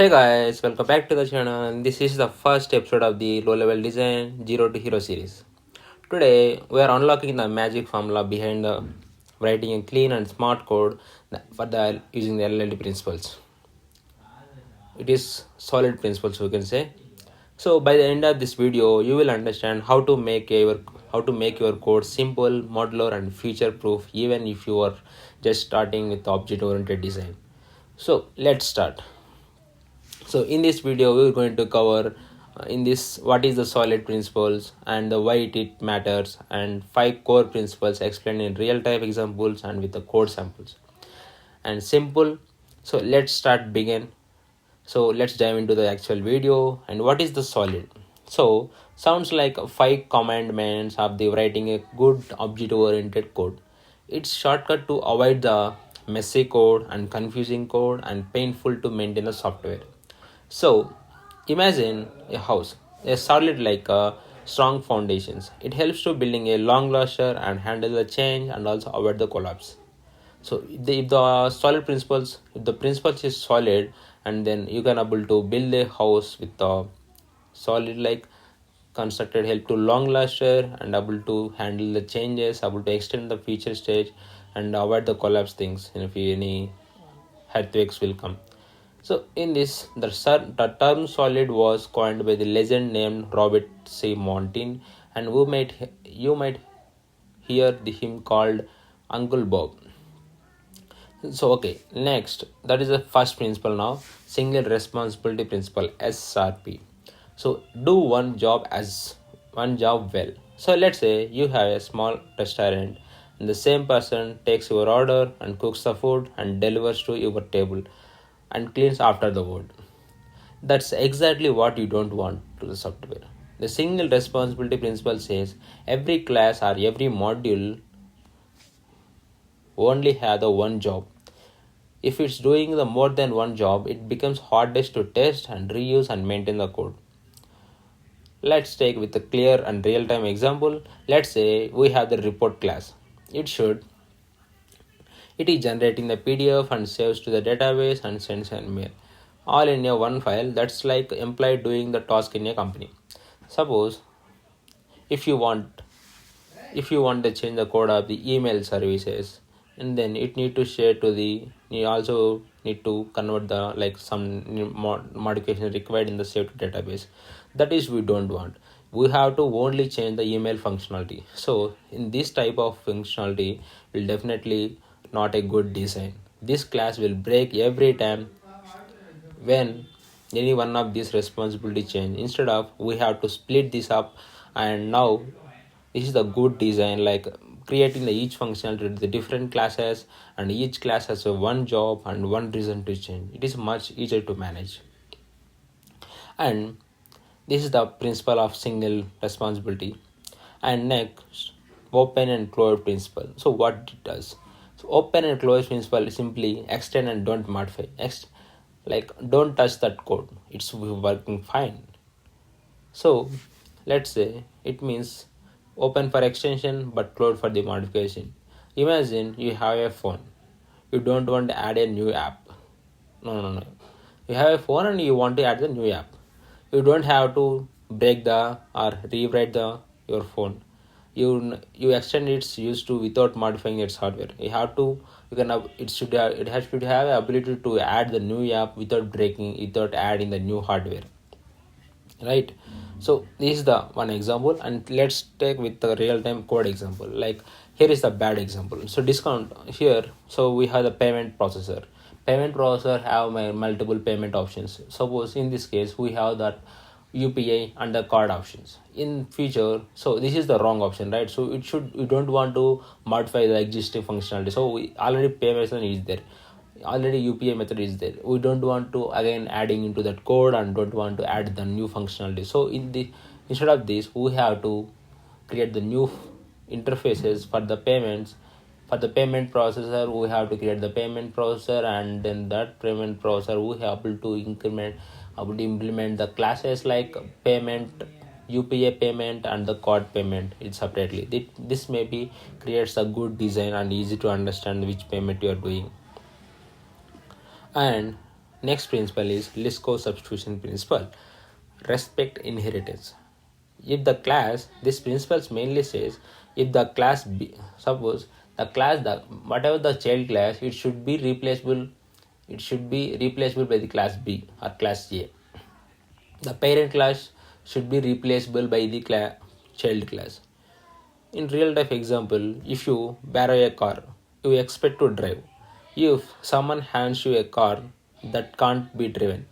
Hey guys, welcome back to the channel. This is the first episode of the low level design Zero to Hero series. Today we are unlocking the magic formula behind the writing a clean and smart code for the using the LLD principles. It is solid principles we can say. So by the end of this video, you will understand how to make your code simple, modular, and future proof even if you are just starting with object oriented design. So let's start. So in this video we're going to cover in this what is the solid principles and why it matters, and 5 core principles explained in real time examples and with the code samples and simple. So let's dive into the actual video. And what is the solid? So sounds like 5 commandments of the writing a good object oriented code. It's shortcut to avoid the messy code and confusing code and painful to maintain the software. So imagine a house, a solid like a strong foundations. It helps to building a long lasting and handle the change and also avoid the collapse. So if the solid principles, if the principles is solid, and then you can able to build a house with the solid like constructed help to long lasting and able to handle the changes, able to extend the feature stage and avoid the collapse things if any earthquakes will come. So in this, the term solid was coined by the legend named Robert C. Montin, and you might hear him called Uncle Bob. So okay, next that is the first principle now, single responsibility principle SRP. So do one job well. So let's say you have a small restaurant and the same person takes your order and cooks the food and delivers to your table and cleans after the food. That's exactly what you don't want to the software. The single responsibility principle says every class or every module only have the one job. If it's doing the more than one job, it becomes hardest to test and reuse and maintain the code. Let's take with a clear and real-time example. Let's say we have the report class. It is generating the PDF and saves to the database and sends an email. All in a one file. That's like employee doing the task in a company. Suppose if you want to change the code of the email services, and then it need to share to the, you also need to convert the like some modification required in the saved database. That is we don't want. We have to only change the email functionality. So in this type of functionality will definitely not a good design. This class will break every time when any one of these responsibility change. Instead of we have to split this up, and now this is the good design like creating the each functionality to the different classes, and each class has a one job and one reason to change. It is much easier to manage. And this is the principle of single responsibility. And next, open and close principle. So what it does? So open and close principle is simply extend and don't modify. Like don't touch that code. It's working fine. So let's say it means open for extension but close for the modification. Imagine you have a phone. You don't want to add a new app. No. You have a phone and you want to add the new app. You don't have to break the or rewrite the your phone. You extend its use to without modifying its hardware. It has to have the ability to add the new app without adding the new hardware, right? So this is the one example, and let's take with the real-time code example. Like here is the bad example. So discount here. So we have the payment processor have multiple payment options. Suppose in this case we have that UPI and the card options in future. So this is the wrong option, right? So we don't want to modify the existing functionality. So we already payment is there, already UPI method is there. We don't want to again adding into that code and don't want to add the new functionality. So instead of this, we have to create the new interfaces for the payments. For the payment processor, we have to create the payment processor, and then that payment processor we have to implement the classes like payment, UPI payment, and the card payment it separately. This maybe creates a good design and easy to understand which payment you are doing. And Next principle is Lisco substitution principle. Respect inheritance. If the class, this principle mainly says if the class B, suppose the class, the whatever the child class, it should be replaceable by the class B or class A. The parent class should be replaceable by the child class. In real life example, if you borrow a car, you expect to drive. If someone hands you a car that can't be driven,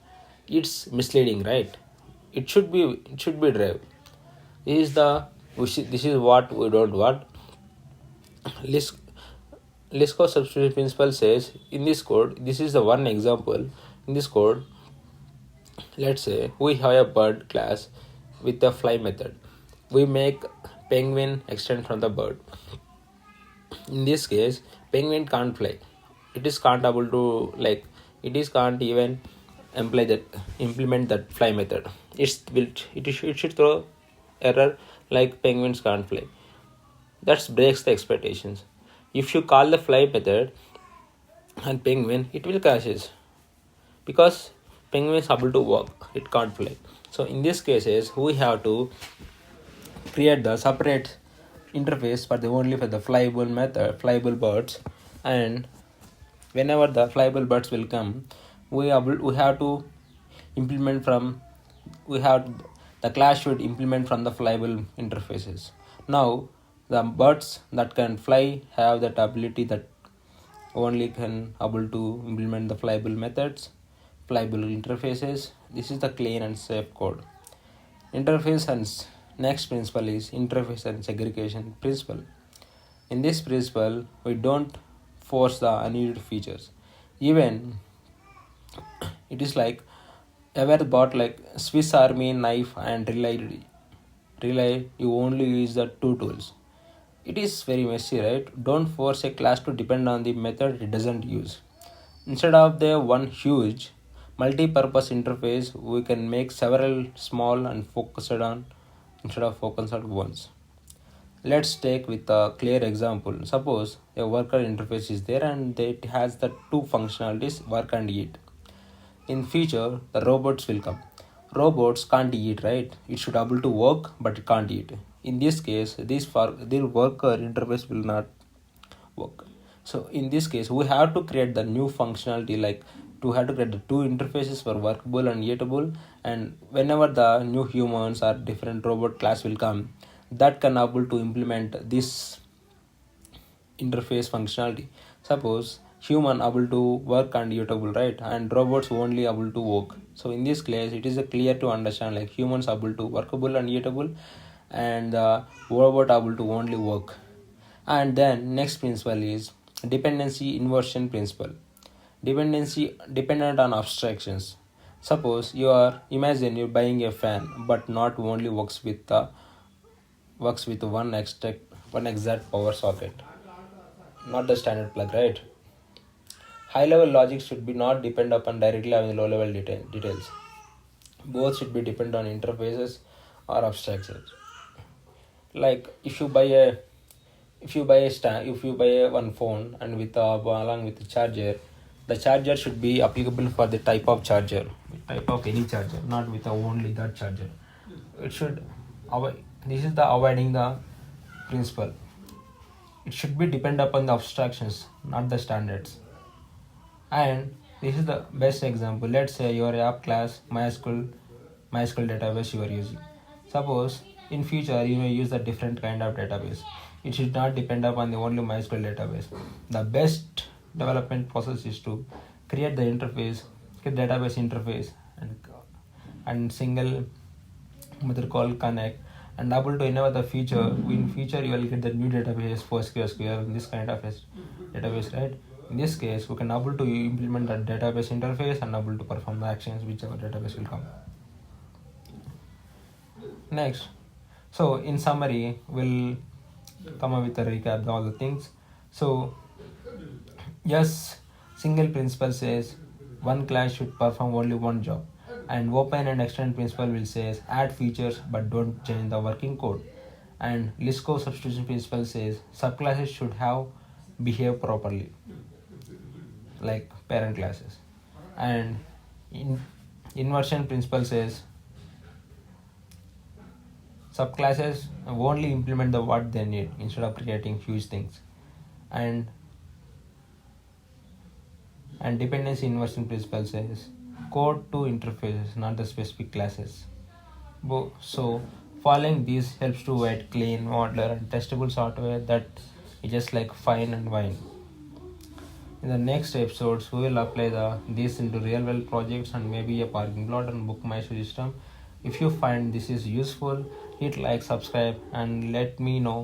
it's misleading, right? It should be drive. This is the this is what we don't want. Lis- Lisco substitution principle says in this code, this is the one example. In this code, let's say we have a bird class with a fly method. We make penguin extend from the bird. In this case, penguin can't fly. It is can't able to like it is can't even implement that fly method. It should throw error like penguins can't fly. That breaks the expectations. If you call the fly method and penguin, it will crashes because penguin is able to walk, it can't fly. So in these cases, we have to create the separate interface for the only for the flyable birds, and whenever the flyable birds will come, we have to implement from we have the class should implement from the flyable interfaces. Now the birds that can fly have that ability that only can able to implement the flyable methods, flyable interfaces. This is the clean and safe code. Interface and next principle is interface and segregation principle. In this principle, we don't force the unneeded features. Even it is like ever bought like Swiss Army knife and relay you only use the two tools. It is very messy, right? Don't force a class to depend on the method it doesn't use. Instead of the one huge multi-purpose interface, we can make several small and focused on instead of focused on ones. Let's take with a clear example. Suppose a worker interface is there and it has the two functionalities work and eat. In future, the robots will come. Robots can't eat, right? It should able to work, but it can't eat. In this case, the worker interface will not work. So in this case, we have to create the new functionality like to have to create the two interfaces for workable and eatable. And whenever the new humans or different robot class will come, that can able to implement this interface functionality. Suppose human able to work and eatable, right? And robots only able to work. So in this case, it is a clear to understand like humans able to workable and eatable, and the robot able to only work. And then next principle is dependency inversion principle. Dependency dependent on abstractions. Suppose you are imagine you're buying a fan, but not only works with one exact power socket, not the standard plug, right? High level logic should be not depend upon directly on the low level details. Both should be depend on interfaces or abstractions. Like if you buy a one phone and with along with the charger, the charger should be applicable for the type of charger, type of any charger, not with only that charger. It should avoid. This is the avoiding the principle. It should be depend upon the abstractions, not the standards. And this is the best example. Let's say your app class MySQL database you are using. Suppose in future you may use a different kind of database. It should not depend upon the only MySQL database. The best development process is to create the interface, create database interface, and single method called connect, and able to enable the feature. In future you will get the new database PostgreSQL in this kind of database, right? In this case we can able to implement the database interface and able to perform the actions whichever database will come next. So in summary, we'll come up with a recap of all the things. So yes, single principle says one class should perform only one job, and open and extend principle will says add features but don't change the working code. And Lisco substitution principle says subclasses should have behave properly like parent classes. And In inversion principle says subclasses only implement the what they need instead of creating huge things. And dependency inversion principle says code to interfaces, not the specific classes. So following these helps to write clean, modular, and testable software that is just like fine and wine. In the next episodes, we will apply this into real world projects and maybe a parking lot and book my system. If you find this is useful, hit like, subscribe, and let me know